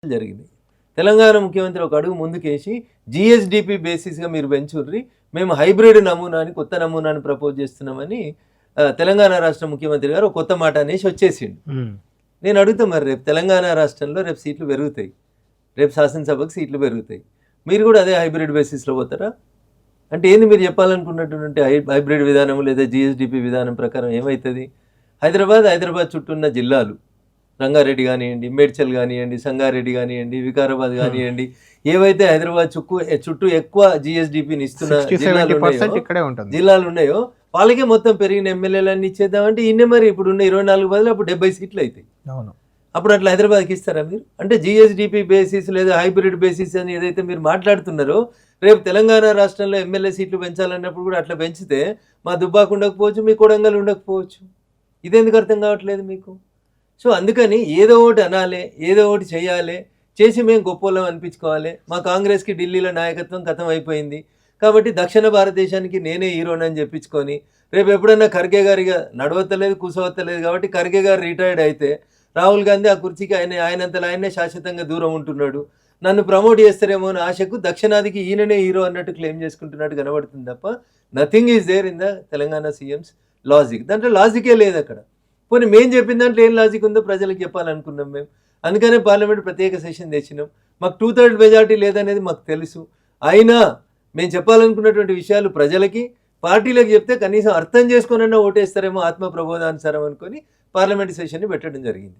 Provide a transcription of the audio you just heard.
జరిగింది. తెలంగాణ ముఖ్యమంత్రి ఒక అడుగు ముందుకేసి జీఎస్డిపి బేసిస్గా మీరు పెంచుర్రి, మేము హైబ్రిడ్ నమూనాని కొత్త నమూనాని ప్రపోజ్ చేస్తున్నామని తెలంగాణ రాష్ట్ర ముఖ్యమంత్రి గారు ఒక కొత్త మాట అనేసి వచ్చేసిండు. నేను అడుగుతా, మరి రేపు తెలంగాణ రాష్ట్రంలో రేపు సీట్లు పెరుగుతాయి, రేపు శాసనసభకు సీట్లు పెరుగుతాయి, మీరు కూడా అదే హైబ్రిడ్ బేసిస్లో పోతారా? అంటే ఏంది మీరు చెప్పాలనుకున్నటువంటి హైబ్రిడ్ విధానం లేదా జీఎస్డిపి విధానం ప్రకారం ఏమవుతుంది? హైదరాబాద్ చుట్టూ ఉన్న జిల్లాలు, రంగారెడ్డి కానివ్వండి, మేడ్చల్ కానివ్వండి, సంగారెడ్డి కానివ్వండి, వికారాబాద్ కానివ్వండి, ఏవైతే హైదరాబాద్ చుట్టూ ఎక్కువ జీఎస్డిపిని ఇస్తున్న జిల్లాలు ఉన్నాయో వాళ్ళకే మొత్తం పెరిగిన ఎమ్మెల్యేలన్నీ ఇచ్చేద్దామంటే ఇన్నే మరి ఇప్పుడున్న 24 బదులు అప్పుడు 70 సీట్లు అవుతాయి. అప్పుడు అట్లా హైదరాబాద్కి ఇస్తారా మీరు? అంటే జీఎస్డిపి బేసిస్ లేదా హైబ్రిడ్ బేసిస్ అని ఏదైతే మీరు మాట్లాడుతున్నారో, రేపు తెలంగాణ రాష్ట్రంలో ఎమ్మెల్యే సీట్లు పెంచాలన్నప్పుడు కూడా అట్లా పెంచితే మా దుబ్బాక ఉండకపోవచ్చు, మీ కొడంగల్ ఉండకపోవచ్చు. ఇదెందుకు అర్థం కావట్లేదు మీకు? సో అందుకని ఏదో ఒకటి అనాలి, ఏదో ఒకటి చేయాలి, చేసి మేము గొప్పలం అనిపించుకోవాలి. మా కాంగ్రెస్కి ఢిల్లీలో నాయకత్వం ఖతం అయిపోయింది కాబట్టి దక్షిణ భారతదేశానికి నేనే హీరోనని చెప్పించుకొని, రేపు ఎప్పుడన్నా ఖర్గే గారిగా నడవత్తలేదు, కూసవత్తలేదు కాబట్టి ఖర్గే గారు రిటైర్డ్ అయితే రాహుల్ గాంధీ ఆ కుర్చీకి ఆయనంతలో ఆయనే శాశ్వతంగా దూరం ఉంటున్నాడు, నన్ను ప్రమోట్ చేస్తారేమో అని ఆశకు దక్షిణాదికి ఈయననే హీరో అన్నట్టు క్లెయిమ్ చేసుకుంటున్నట్టు కనబడుతుంది తప్ప nothing is there in the Telangana CM's logic. దాంట్లో లాజికే లేదు అక్కడ. పోనీ మేము చెప్పిన దాంట్లో ఏం లాజిక్ ఉందో ప్రజలకు చెప్పాలనుకున్నాం మేము. అందుకనే పార్లమెంట్ ప్రత్యేక సెషన్ తెచ్చినాం. మాకు 2/3 మెజార్టీ లేదనేది మాకు తెలుసు. అయినా మేము చెప్పాలనుకున్నటువంటి విషయాలు ప్రజలకి, పార్టీలకు చెప్తే కనీసం అర్థం చేసుకునన్నా ఓటేస్తారేమో ఆత్మ ప్రబోధానుసారం అనుకొని పార్లమెంట్ సెషన్ని పెట్టడం జరిగింది.